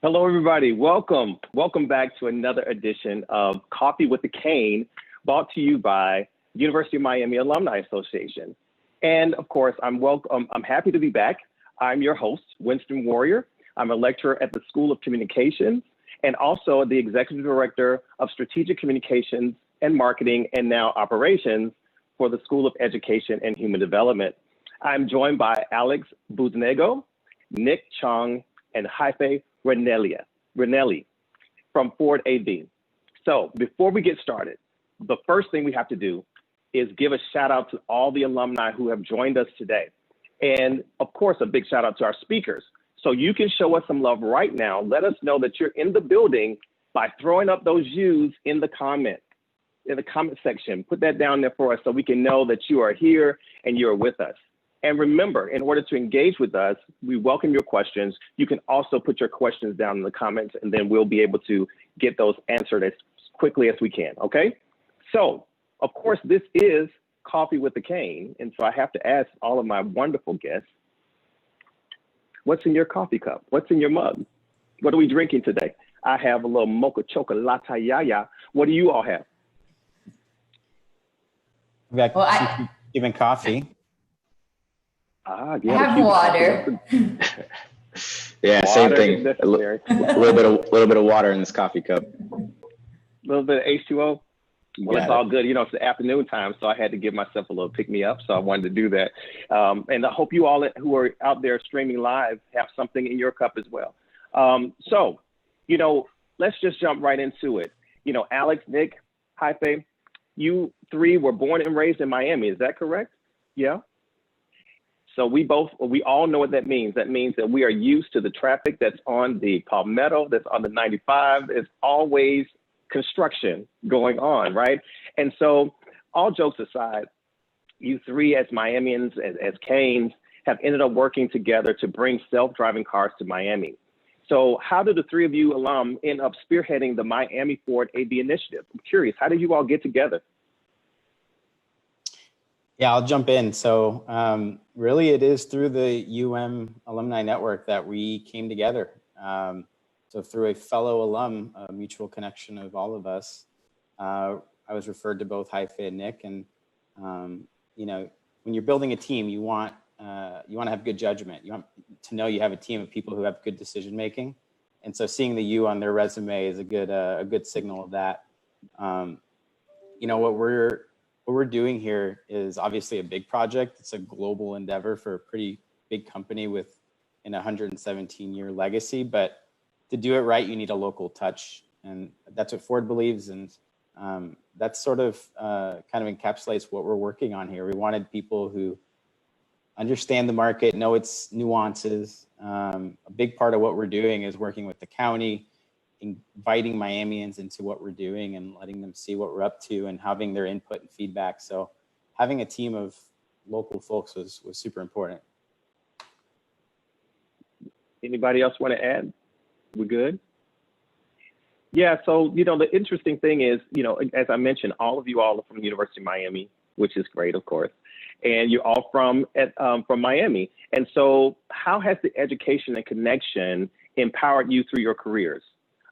Hello, everybody. Welcome. Welcome back to another edition of Coffee with the Cane, brought to you by University of Miami Alumni Association. And of course, I'm happy to be back. I'm your host, Winston Warrior. I'm a lecturer at the School of Communications and also the Executive Director of Strategic Communications and Marketing and now Operations for the School of Education and Human Development. I'm joined by Alex Buznego, Nick Chong, and Haife Renelli from Ford AV. So before we get started, the first thing we have to do is give a shout out to all the alumni who have joined us today. And of course, a big shout out to our speakers. So you can show us some love right now. Let us know that you're in the building by throwing up those U's in the comment section. Put that down there for us so we can know that you are here and you're with us. And remember, in order to engage with us, we welcome your questions. You can also put your questions down in the comments, and then we'll be able to get those answered as quickly as we can, okay? So, of course, this is Coffee with the Cane, and so I have to ask all of my wonderful guests, what's in your coffee cup? What's in your mug? What are we drinking today? I have a little mocha chocolate yaya. What do you all have? We got even coffee. I have water. Yeah, water same thing. A little bit of water in this coffee cup. A little bit of H2O. Well, it's all good. You know, it's the afternoon time, so I had to give myself a little pick-me-up, so I wanted to do that. And I hope you all who are out there streaming live have something in your cup as well. So, you know, let's just jump right into it. You know, Alex, Nick, Haife, you three were born and raised in Miami. Is that correct? Yeah. So we all know what that means. That means that we are used to the traffic that's on the Palmetto, that's on the 95. There's always construction going on, right? And so all jokes aside, you three as Miamians, as Canes, have ended up working together to bring self-driving cars to Miami. So how did the three of you alum end up spearheading the Miami Ford AV initiative? I'm curious, how did you all get together? Yeah, I'll jump in. So really it is through the UM alumni network that we came together. So through a fellow alum, a mutual connection of all of us, I was referred to both Haife and Nick. And you know, when you're building a team, you want to have good judgment. You want to know you have a team of people who have good decision making. And so seeing the U on their resume is a good signal of that. You know, what we're doing here is obviously a big project. It's a global endeavor for a pretty big company with an 117-year legacy, but to do it right, you need a local touch. And that's what Ford believes. And that sort of kind of encapsulates what we're working on here. We wanted people who understand the market, know its nuances. A big part of what we're doing is working with the county, inviting Miamians into what we're doing and letting them see what we're up to and having their input and feedback. So having a team of local folks was super important. Anybody else want to add? We good? Yeah, so, you know, the interesting thing is, you know, as I mentioned, all of you all are from the University of Miami, which is great, of course. And you're all from Miami. And so how has the education and connection empowered you through your careers?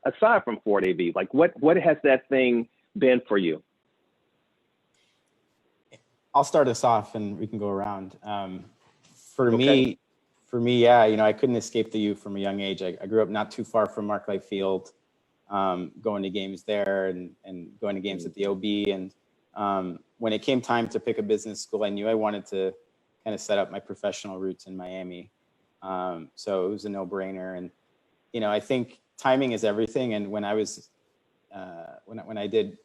Aside from Ford AV, like what has that thing been for you? I'll start us off and we can go around. For me, yeah, you know, I couldn't escape the U from a young age. I grew up not too far from Mark Life Field, going to games there and going to games at the OB. And when it came time to pick a business school, I knew I wanted to kind of set up my professional roots in Miami. So it was a no-brainer. And, you know, I think timing is everything. And when I was, when I did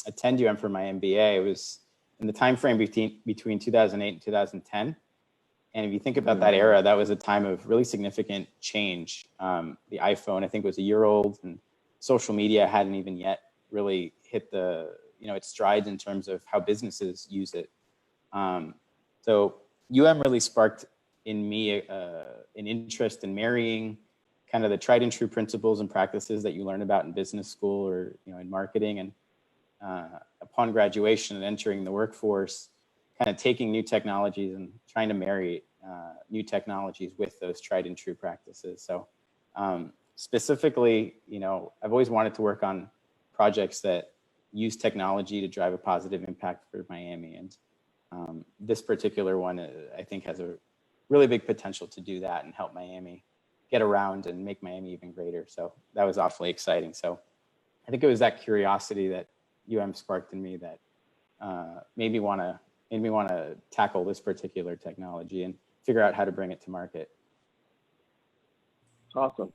attend UM for my MBA, it was in the time frame between 2008 and 2010. And if you think about that era, that was a time of really significant change. The iPhone, I think, was a year old, and social media hadn't even yet really hit its strides in terms of how businesses use it. So UM really sparked in me an interest in marrying kind of the tried and true principles and practices that you learn about in business school or, you know, in marketing. And upon graduation and entering the workforce, kind of taking new technologies and trying to marry new technologies with those tried and true practices. So specifically, I've always wanted to work on projects that use technology to drive a positive impact for Miami. And this particular one, I think, has a really big potential to do that and help Miami get around and make Miami even greater. So that was awfully exciting. So I think it was that curiosity that sparked in me that made me want to tackle this particular technology and figure out how to bring it to market. Awesome.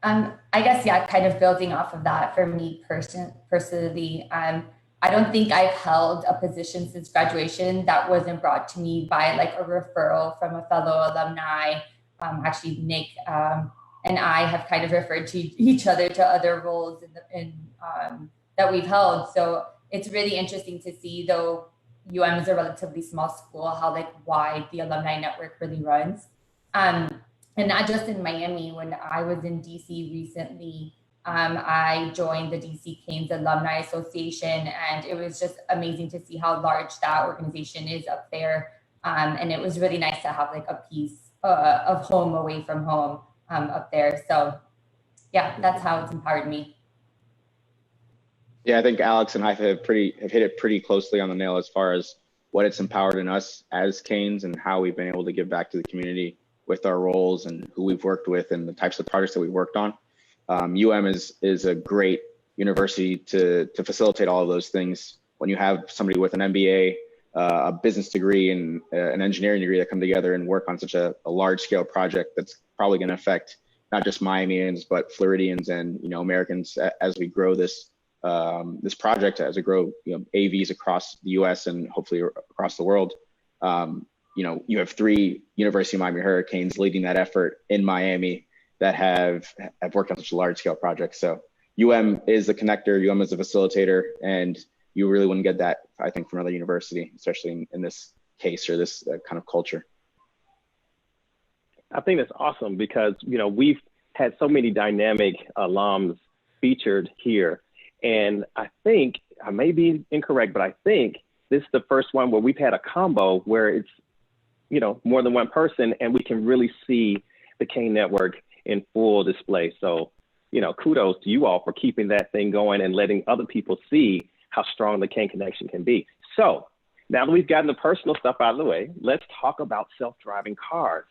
I guess, yeah, kind of building off of that for me personally, I don't think I've held a position since graduation that wasn't brought to me by like a referral from a fellow alumni. Actually, Nick and I have kind of referred to each other to other roles that we've held. So it's really interesting to see, though UM is a relatively small school, how like wide the alumni network really runs. And not just in Miami. When I was in DC recently, I joined the DC Canes Alumni Association, and it was just amazing to see how large that organization is up there. And it was really nice to have like a piece of home away from home up there. So yeah, that's how it's empowered me. Yeah, I think Alex and I have hit it pretty closely on the nail as far as what it's empowered in us as Canes and how we've been able to give back to the community with our roles and who we've worked with and the types of projects that we've worked on. UM is a great university to facilitate all of those things. When you have somebody with an MBA, a business degree, and an engineering degree that come together and work on such a large scale project that's probably going to affect not just Miamians, but Floridians and Americans as we grow this project, as we grow AVs across the US and hopefully across the world. You have 3 University of Miami Hurricanes leading that effort in Miami that have worked on such a large scale project. So UM is the connector, UM is the facilitator, and you really wouldn't get that, I think, from another university, especially in this case or this kind of culture. I think that's awesome because, we've had so many dynamic alums featured here. And I think, I may be incorrect, but I think this is the first one where we've had a combo where it's, more than one person, and we can really see the Cane Network in full display. So, kudos to you all for keeping that thing going and letting other people see how strong the Cane connection can be. So now that we've gotten the personal stuff out of the way, let's talk about self-driving cars.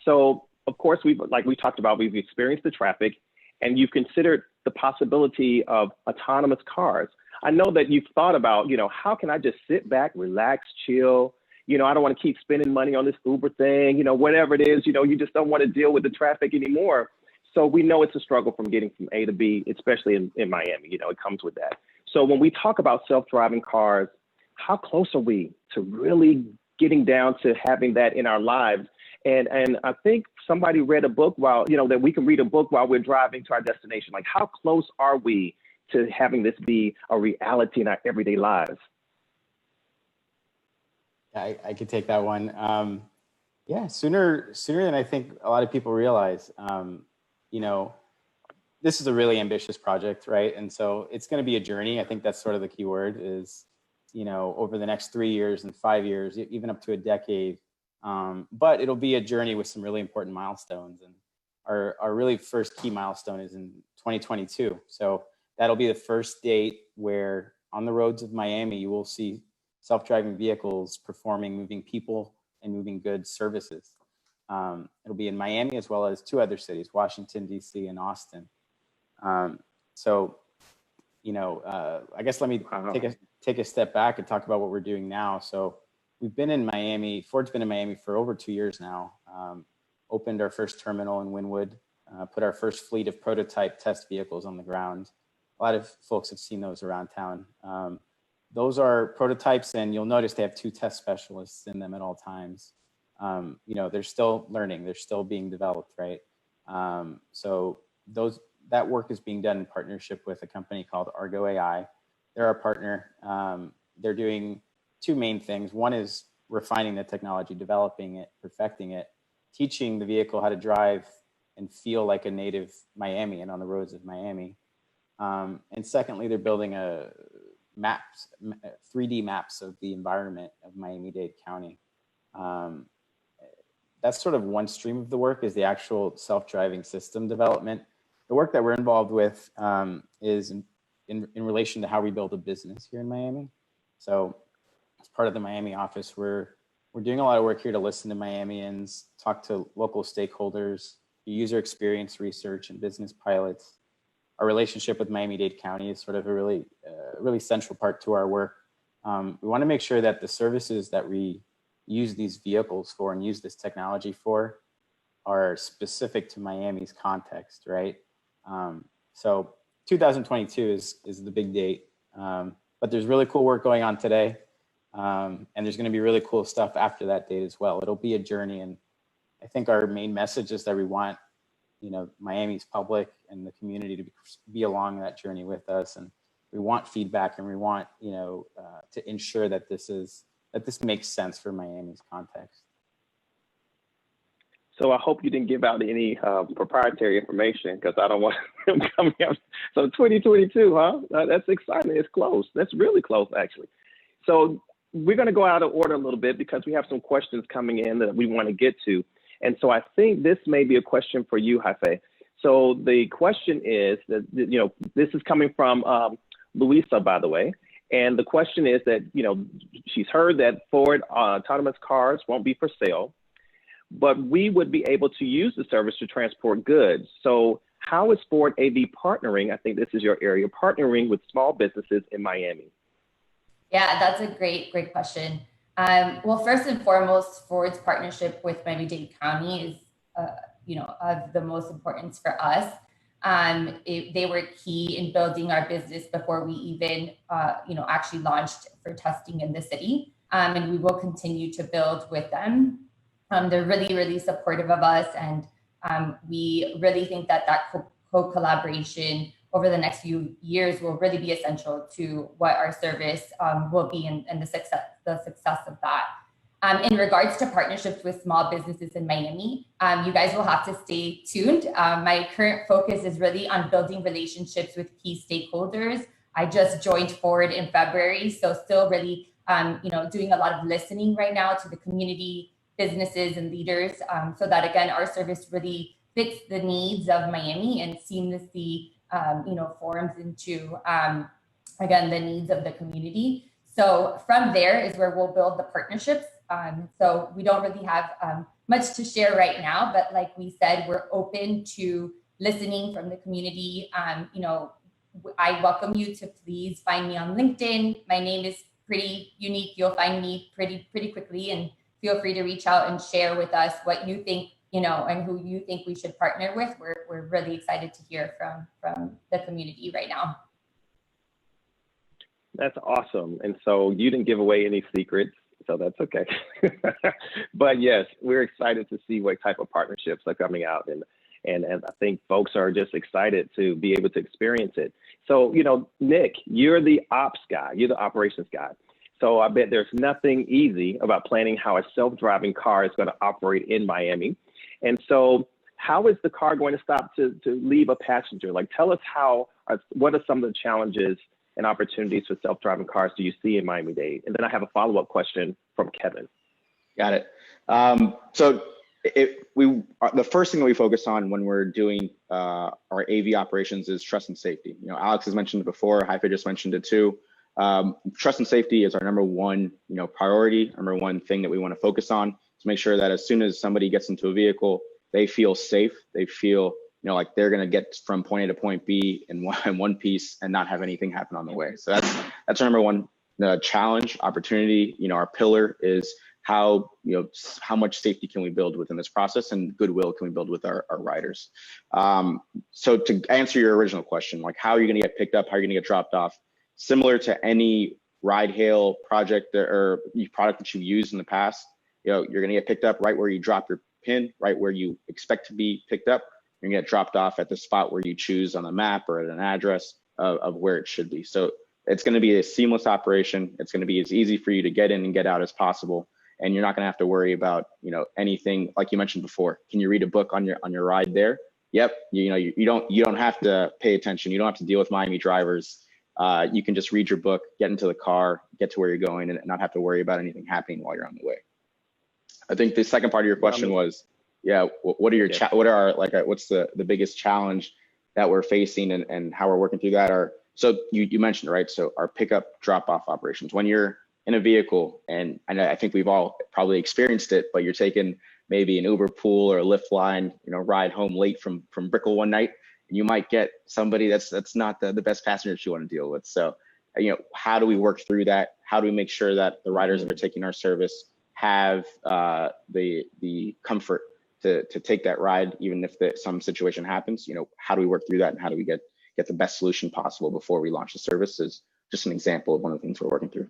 So of course, like we talked about, we've experienced the traffic, and you've considered the possibility of autonomous cars. I know that you've thought about, how can I just sit back, relax, chill? I don't want to keep spending money on this Uber thing, whatever it is, you just don't want to deal with the traffic anymore. So we know it's a struggle from getting from A to B, especially in Miami, it comes with that. So when we talk about self-driving cars, how close are we to really getting down to having that in our lives? And I think somebody read a book that we can read a book while we're driving to our destination. Like, how close are we to having this be a reality in our everyday lives? I could take that one. Yeah, sooner than I think a lot of people realize. This is a really ambitious project, right? And so it's going to be a journey. I think that's sort of the key word is, over the next 3 years and 5 years, even up to a decade. But it'll be a journey with some really important milestones. And our really first key milestone is in 2022. So that'll be the first date where on the roads of Miami, you will see self-driving vehicles performing moving people and moving goods services. It'll be in Miami as well as 2 other cities, Washington, D.C. and Austin. I guess let me take a step back and talk about what we're doing now. So we've been in Miami, Ford's been in Miami for over 2 years now, opened our first terminal in Wynwood, put our first fleet of prototype test vehicles on the ground. A lot of folks have seen those around town. Those are prototypes, and you'll notice they have 2 test specialists in them at all times. They're still learning, they're still being developed, right? So that work is being done in partnership with a company called Argo AI. They're our partner. They're doing 2 main things. One is refining the technology, developing it, perfecting it, teaching the vehicle how to drive and feel like a native Miamian on the roads of Miami. And secondly, they're building 3D maps of the environment of Miami-Dade County. that's sort of one stream of the work, is the actual self-driving system development. The work that we're involved with is in relation to how we build a business here in Miami. So as part of the Miami office, we're doing a lot of work here to listen to Miamians, talk to local stakeholders, user experience research and business pilots. Our relationship with Miami-Dade County is sort of a really central part to our work. We want to make sure that the services that we use these vehicles for and use this technology for are specific to Miami's context, right? So 2022 is the big date, but there's really cool work going on today. And there's going to be really cool stuff after that date as well. It'll be a journey, and I think our main message is that we want, Miami's public and the community to be along that journey with us, and we want feedback, and we want, to ensure that this makes sense for Miami's context. So I hope you didn't give out any proprietary information, because I don't want them coming out. So 2022, huh? That's exciting. It's close. That's really close, actually. So we're going to go out of order a little bit because we have some questions coming in that we want to get to. And so I think this may be a question for you, Haife. So the question is that, this is coming from Louisa, by the way. And the question is that, she's heard that Ford autonomous cars won't be for sale, but we would be able to use the service to transport goods. So how is Ford AV partnering? I think this is your area, partnering with small businesses in Miami. Yeah, that's a great question. Well, first and foremost, Ford's partnership with Miami-Dade County is, of the most importance for us. They were key in building our business before we even, actually launched for testing in the city. And we will continue to build with them. They're really, really supportive of us. And we really think that co-collaboration over the next few years will really be essential to what our service will be and the success of that. In regards to partnerships with small businesses in Miami, you guys will have to stay tuned. My current focus is really on building relationships with key stakeholders. I just joined Ford in February, so still really, doing a lot of listening right now to the community, businesses, and leaders, so that again, our service really fits the needs of Miami and seamlessly, forms into, again, the needs of the community. So from there is where we'll build the partnerships. So we don't really have much to share right now, but like we said, we're open to listening from the community. I welcome you to please find me on LinkedIn. My name is pretty unique. You'll find me pretty quickly, and feel free to reach out and share with us what you think, and who you think we should partner with. We're really excited to hear from the community right now. That's awesome. And so you didn't give away any secrets, so that's okay. But yes, we're excited to see what type of partnerships are coming out. And I think folks are just excited to be able to experience it. So, Nick, you're the ops guy, you're the operations guy. So I bet there's nothing easy about planning how a self-driving car is going to operate in Miami. And so how is the car going to stop to leave a passenger? Like, tell us what are some of the challenges and opportunities for self-driving cars do you see in Miami-Dade? And then I have a follow-up question from Kevin. Got it. So the first thing that we focus on when we're doing our AV operations is trust and safety. Alex has mentioned it before, Haife just mentioned it too. Trust and safety is our number one, priority, number one thing that we want to focus on, to make sure that as soon as somebody gets into a vehicle, they feel safe, they feel like they're going to get from point A to point B in one piece and not have anything happen on the way. So that's our number one challenge, opportunity. Our pillar is how much safety can we build within this process, and goodwill can we build with our riders. So to answer your original question, like how are you going to get picked up, how are you going to get dropped off? Similar to any ride hail project or product that you've used in the past, you're going to get picked up right where you drop your pin, right where you expect to be picked up. You're going to get dropped off at the spot where you choose on the map or at an address of where it should be. So it's going to be a seamless operation. It's going to be as easy for you to get in and get out as possible. And you're not going to have to worry about, anything like you mentioned before. Can you read a book on your ride there? Yep. You don't have to pay attention. You don't have to deal with Miami drivers. You can just read your book, get into the car, get to where you're going, and not have to worry about anything happening while you're on the way. I think the second part of your question was, yeah, what are your what's the biggest challenge that we're facing and how we're working through that? So you mentioned, right? So our pickup drop off operations, when you're in a vehicle, and I think we've all probably experienced it, but you're taking maybe an Uber pool or a Lyft line, ride home late from Brickell one night, and you might get somebody that's not the best passenger that you want to deal with. So, how do we work through that? How do we make sure that the riders that are taking our service have the comfort to take that ride, even if some situation happens? How do we work through that, and how do we get the best solution possible before we launch the service? Is just an example of one of the things we're working through.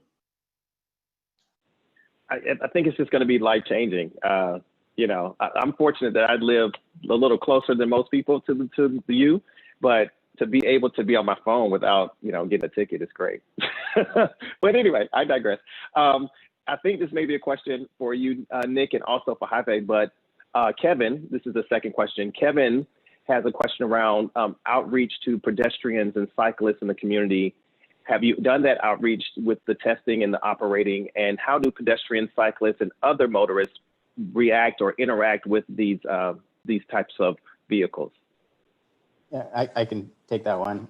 I think it's just going to be life changing. I'm fortunate that I live a little closer than most people to you, but to be able to be on my phone without, getting a ticket is great. But anyway, I digress. I think this may be a question for you, Nick, and also for Jaime, but Kevin, this is the second question. Kevin has a question around outreach to pedestrians and cyclists in the community. Have you done that outreach with the testing and the operating, and how do pedestrians, cyclists, and other motorists react or interact with these types of vehicles? Yeah, I can take that one.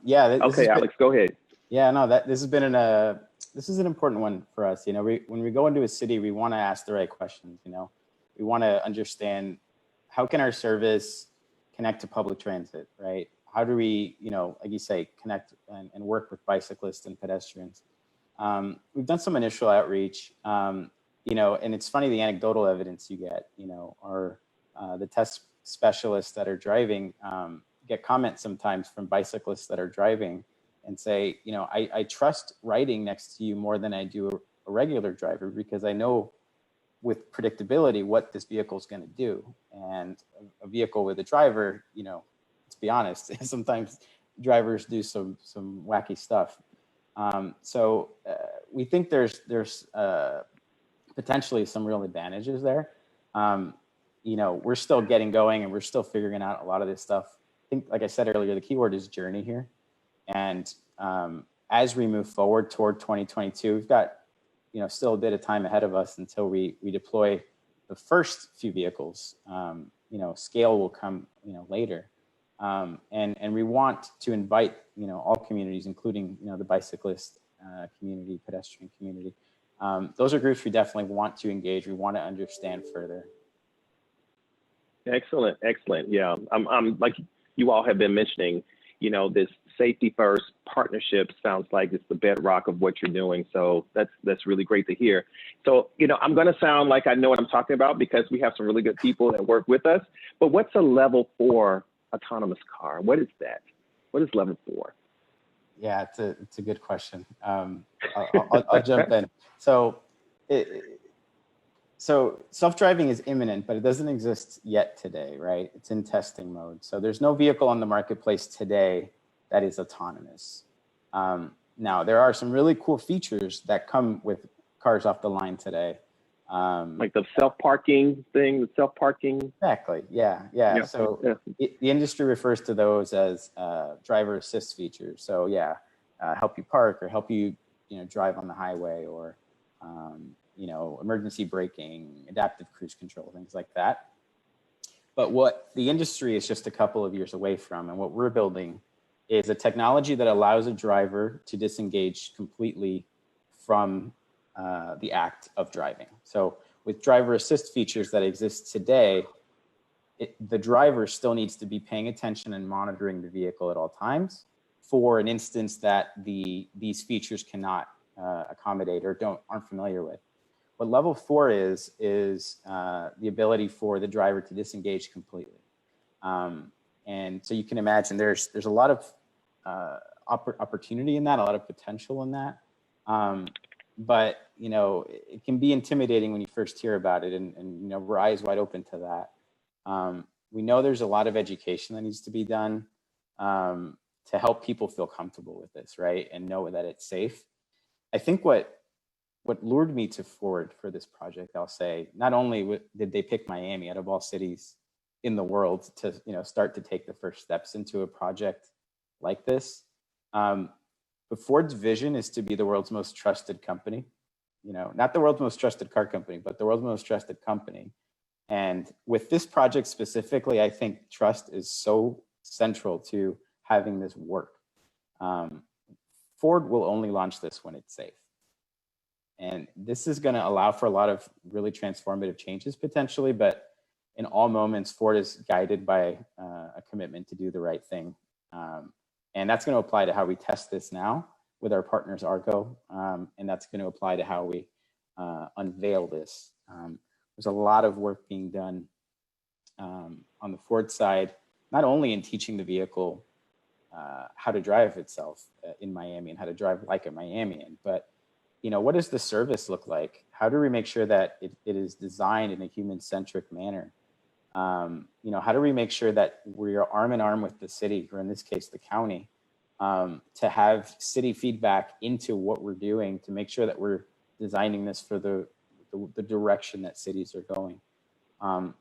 Yeah. Okay, Alex, go ahead. Yeah, no, this is an important one for us. When we go into a city, we want to ask the right questions. We want to understand, how can our service connect to public transit, right? How do we, like you say, connect and work with bicyclists and pedestrians? We've done some initial outreach, and it's funny, the anecdotal evidence you get, or the test specialists that are driving get comments sometimes from bicyclists that are driving and say, I trust riding next to you more than I do a regular driver, because I know with predictability what this vehicle is going to do. And a vehicle with a driver, let's be honest, sometimes drivers do some wacky stuff. So we think there's potentially some real advantages there. We're still getting going and we're still figuring out a lot of this stuff. I think, like I said earlier, the keyword is journey here. And as we move forward toward 2022, we've got still a bit of time ahead of us until we deploy the first few vehicles. Scale will come later. And we want to invite all communities, including the bicyclist community, pedestrian community. Those are groups we definitely want to engage. We want to understand further. Excellent. Yeah, I'm like you all have been mentioning, this safety first partnership sounds like it's the bedrock of what you're doing. So that's really great to hear. So, I'm going to sound like I know what I'm talking about because we have some really good people that work with us. But what's a level 4 autonomous car? What is that? What is level 4? Yeah, it's a good question. I'll jump in. So self-driving is imminent, but it doesn't exist yet today, right? It's in testing mode. So there's no vehicle on the marketplace today that is autonomous. Now, there are some really cool features that come with cars off the line today. Like the self-parking thing, Exactly, yeah. So the industry refers to those as driver assist features. So help you park or help you, drive on the highway, or emergency braking, adaptive cruise control, things like that. But what the industry is just a couple of years away from, and what we're building, is a technology that allows a driver to disengage completely from the act of driving. So with driver assist features that exist today, the driver still needs to be paying attention and monitoring the vehicle at all times for an instance that these features cannot accommodate or aren't familiar with. What level 4 is the ability for the driver to disengage completely. And so you can imagine there's a lot of opportunity in that, a lot of potential in that. But it can be intimidating when you first hear about it, and we're eyes wide open to that. We know there's a lot of education that needs to be done to help people feel comfortable with this, right? And know that it's safe. I think what lured me to Ford for this project, I'll say, not only did they pick Miami out of all cities in the world to start to take the first steps into a project like this, but Ford's vision is to be the world's most trusted company. not the world's most trusted car company, but the world's most trusted company. And with this project specifically, I think trust is so central to having this work. Ford will only launch this when it's safe. And this is going to allow for a lot of really transformative changes potentially, but in all moments, Ford is guided by a commitment to do the right thing. And that's going to apply to how we test this now with our partners Argo, and that's going to apply to how we unveil this. There's a lot of work being done on the Ford side, not only in teaching the vehicle how to drive itself in Miami and how to drive like a Miamian, but what does the service look like? How do we make sure that it is designed in a human-centric manner? How do we make sure that we're arm in arm with the city, or in this case, the county, to have city feedback into what we're doing to make sure that we're designing this for the direction that cities are going.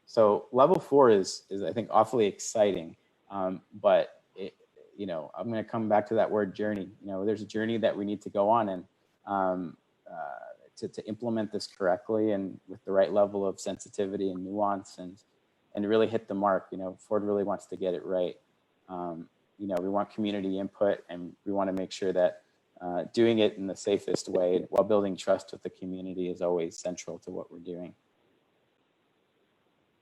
So level 4 is I think awfully exciting, but I'm going to come back to that word journey. There's a journey that we need to go on, and to implement this correctly and with the right level of sensitivity and nuance and really hit the mark. Ford really wants to get it right. We want community input, and we want to make sure that doing it in the safest way while building trust with the community is always central to what we're doing.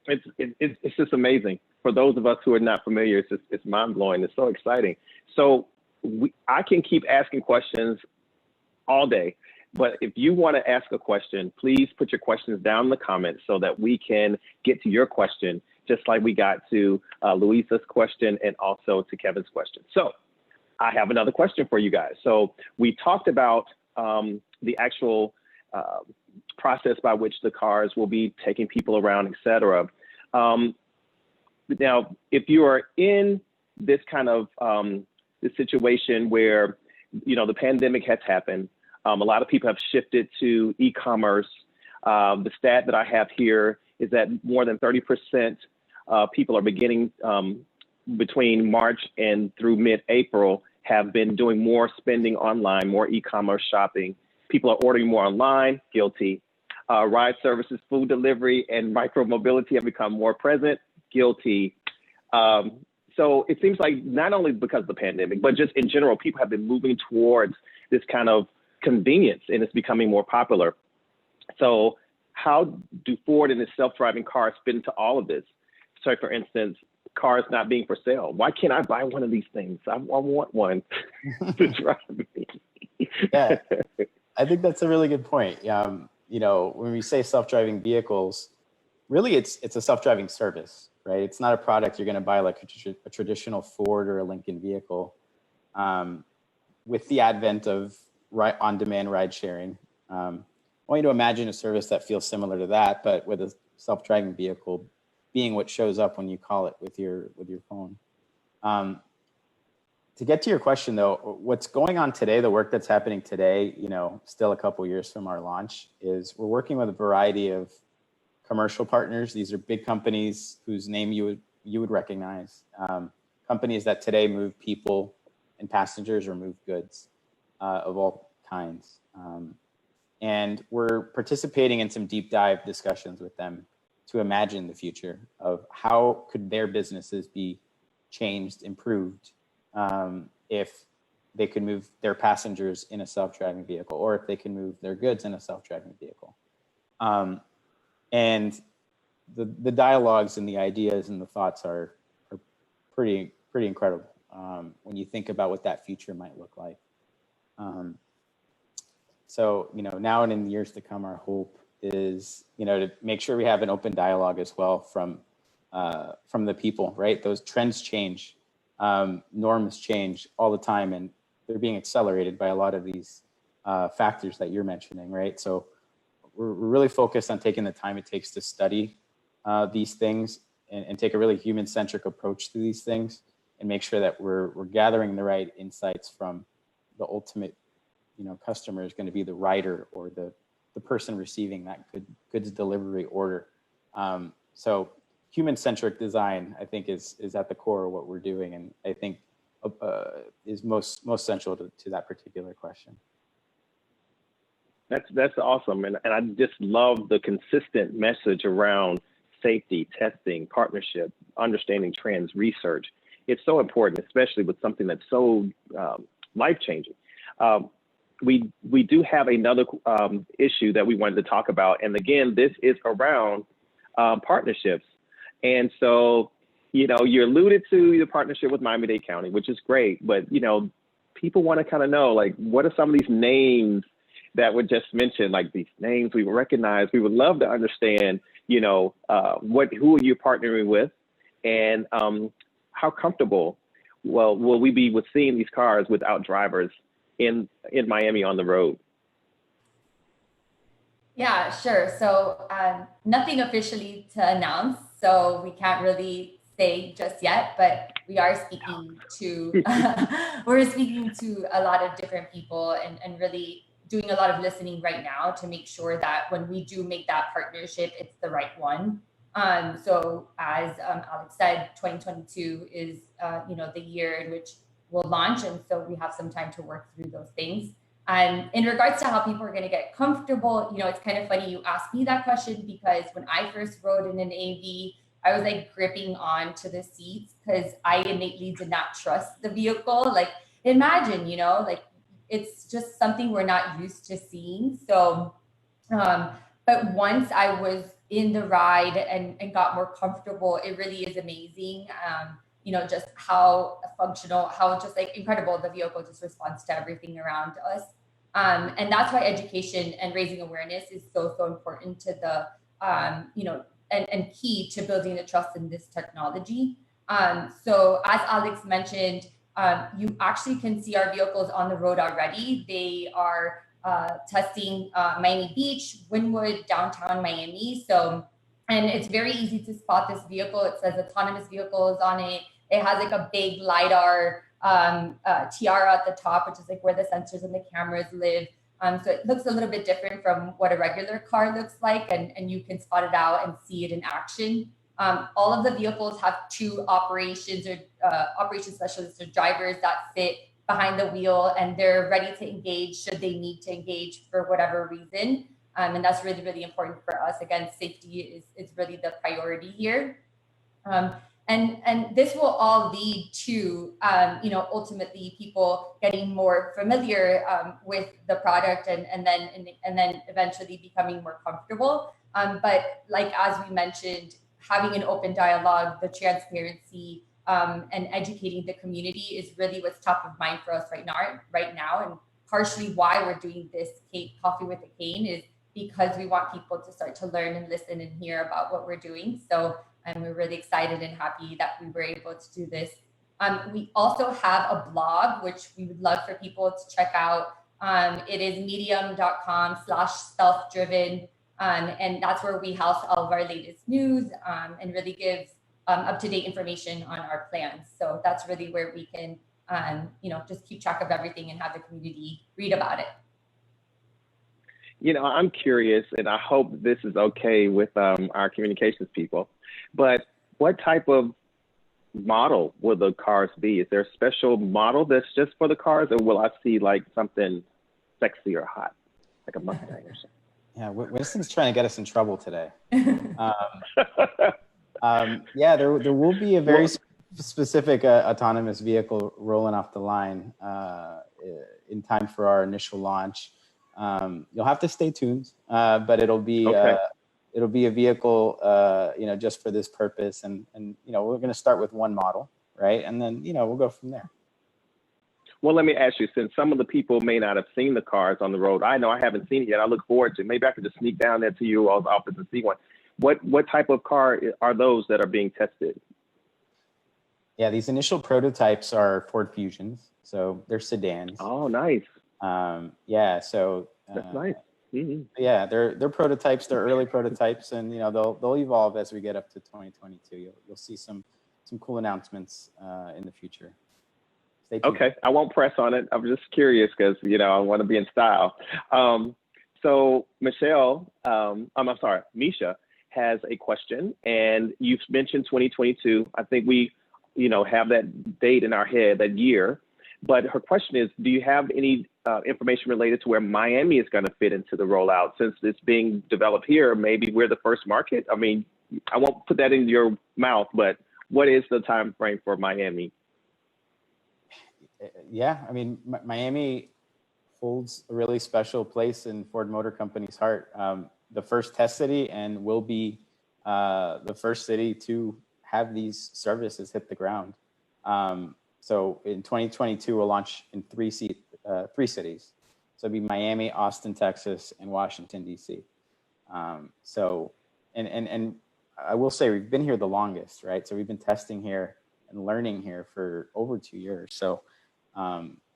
It's just amazing. For those of us who are not familiar, it's mind blowing. It's so exciting. So I can keep asking questions all day, but if you want to ask a question, please put your questions down in the comments so that we can get to your question, just like we got to Luisa's question and also to Kevin's question. So I have another question for you guys. So we talked about the actual process by which the cars will be taking people around, et cetera. Now, if you are in this kind of this situation where, the pandemic has happened, a lot of people have shifted to e-commerce. The stat that I have here is that more than 30% people are beginning between March and through mid-April have been doing more spending online, more e-commerce shopping. People are ordering more online, guilty. Ride services, food delivery, and micro-mobility have become more present, guilty. So it seems like not only because of the pandemic, but just in general, people have been moving towards this kind of convenience, and it's becoming more popular. So how do Ford and its self-driving cars fit into all of this? So for instance, cars not being for sale. Why can't I buy one of these things? I want one to drive me. Yeah, I think that's a really good point. When we say self-driving vehicles, really it's a self-driving service, right? It's not a product you're going to buy like a traditional Ford or a Lincoln vehicle. With the advent of on-demand ride sharing, I want you to imagine a service that feels similar to that, but with a self-driving vehicle being what shows up when you call it with your phone. To get to your question though, what's going on today, the work that's happening today, still a couple years from our launch, is we're working with a variety of commercial partners. These are big companies whose name you would recognize. Companies that today move people and passengers or move goods of all kinds. And we're participating in some deep dive discussions with them to imagine the future of how could their businesses be changed, improved, if they could move their passengers in a self-driving vehicle, or if they can move their goods in a self-driving vehicle. And the dialogues and the ideas and the thoughts are pretty incredible when you think about what that future might look like. So, now and in the years to come, our hope is, to make sure we have an open dialogue as well from the people, right? Those trends change. Norms change all the time, and they're being accelerated by a lot of these factors that you're mentioning, right? So we're really focused on taking the time it takes to study these things and take a really human-centric approach to these things and make sure that we're gathering the right insights from the ultimate, customer is going to be the rider or the person receiving that goods delivery order. So human-centric design, I think, is at the core of what we're doing, and I think is most central to that particular question. That's awesome. And I just love the consistent message around safety, testing, partnership, understanding trends, research. It's so important, especially with something that's so life-changing. We do have another issue that we wanted to talk about. And again, this is around partnerships. And so, you alluded to the partnership with Miami-Dade County, which is great, but, people want to kind of know, like, what are some of these names that were just mentioned, like these names we recognize? We would love to understand, who are you partnering with, and how comfortable will we be with seeing these cars without drivers in Miami on the road? Yeah, sure. So nothing officially to announce, so we can't really say just yet, but we are speaking to we're speaking to a lot of different people and really doing a lot of listening right now to make sure that when we do make that partnership, it's the right one. So as Alex said, 2022 is the year in which we'll launch, and so we have some time to work through those things. In regards to how people are going to get comfortable, it's kind of funny you asked me that question, because when I first rode in an AV, I was like gripping on to the seats because I innately did not trust the vehicle. Like, imagine, like, it's just something we're not used to seeing. So, but once I was in the ride and got more comfortable, it really is amazing. Just how functional, how just like incredible the vehicle just responds to everything around us. And that's why education and raising awareness is so important to the, and key to building the trust in this technology. So as Alex mentioned, you actually can see our vehicles on the road already. They are testing Miami Beach, Wynwood, downtown Miami. So, and it's very easy to spot this vehicle. It says autonomous vehicles on it. It has like a big LiDAR tiara at the top, which is like where the sensors and the cameras live. So it looks a little bit different from what a regular car looks like, and you can spot it out and see it in action. All of the vehicles have two operations specialists or drivers that sit behind the wheel, and they're ready to engage should they need to engage for whatever reason. And that's really, really important for us. Again, safety is really the priority here. And this will all lead to, ultimately people getting more familiar with the product and then eventually becoming more comfortable. But like, as we mentioned, having an open dialogue, the transparency, and educating the community is really what's top of mind for us right now. And partially why we're doing this Coffee with a Cane is because we want people to start to learn and listen and hear about what we're doing. So, and we're really excited and happy that we were able to do this. We also have a blog, which we would love for people to check out. It is medium.com/selfdriven. And that's where we house all of our latest news and really gives up-to-date information on our plans. So that's really where we can, just keep track of everything and have the community read about it. I'm curious, and I hope this is okay with our communications people, but what type of model will the cars be? Is there a special model that's just for the cars, or will I see like something sexy or hot, like a Mustang or something? Yeah, Winston's trying to get us in trouble today. Yeah, there will be a very specific autonomous vehicle rolling off the line in time for our initial launch. You'll have to stay tuned, but it'll be a vehicle, just for this purpose. And we're going to start with one model, right? And then, we'll go from there. Well, let me ask you, since some of the people may not have seen the cars on the road, I know I haven't seen it yet. I look forward to it. Maybe I could just sneak down there to you all's office and see one. What type of car are those that are being tested? Yeah, these initial prototypes are Ford Fusions, so they're sedans. Oh, nice. Yeah, so that's nice. Mm-hmm. Yeah, they're prototypes. They're early prototypes, and they'll evolve as we get up to 2022. You'll see some cool announcements in the future. Stay tuned. Okay, I won't press on it. I'm just curious because I want to be in style. So Michelle, Misha has a question, and you've mentioned 2022. I think we, have that date in our head, that year. But her question is, do you have any information related to where Miami is going to fit into the rollout. Since it's being developed here, maybe we're the first market. I mean, I won't put that in your mouth, but what is the time frame for Miami? Yeah, I mean, Miami holds a really special place in Ford Motor Company's heart. The first test city, and will be the first city to have these services hit the ground. So in 2022, we'll launch in three cities. So it'll be Miami, Austin, Texas, and Washington, D.C. So, and I will say we've been here the longest, right? So we've been testing here and learning here for over 2 years. So,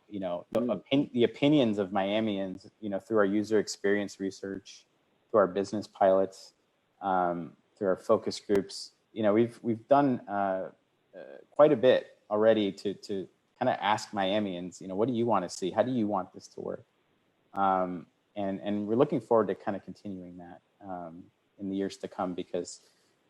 you know, the opinions of Miamians, you know, through our user experience research, through our business pilots, through our focus groups, you know, we've done quite a bit already to kind of ask Miamians, you know, what do you want to see? How do you want this to work? And we're looking forward to kind of continuing that in the years to come, because,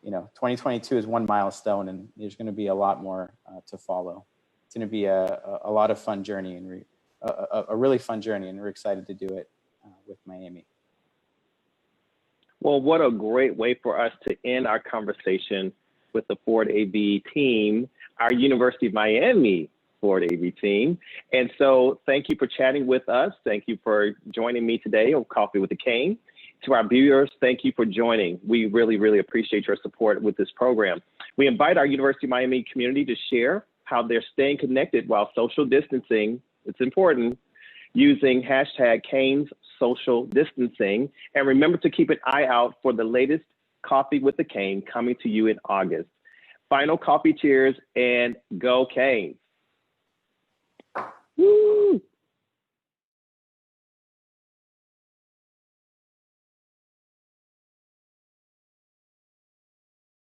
you know, 2022 is one milestone, and there's going to be a lot more to follow. It's going to be a lot of fun journey, and a really fun journey, and we're excited to do it with Miami. Well, what a great way for us to end our conversation with the Ford AV team, our University of Miami Ford AV team. And so thank you for chatting with us. Thank you for joining me today on Coffee with the Cane. To our viewers, thank you for joining. We really, really appreciate your support with this program. We invite our University of Miami community to share how they're staying connected while social distancing. It's important, using hashtag Canes Social Distancing. And remember to keep an eye out for the latest Coffee with the Cane coming to you in August. Final coffee cheers, and go Canes. Woo!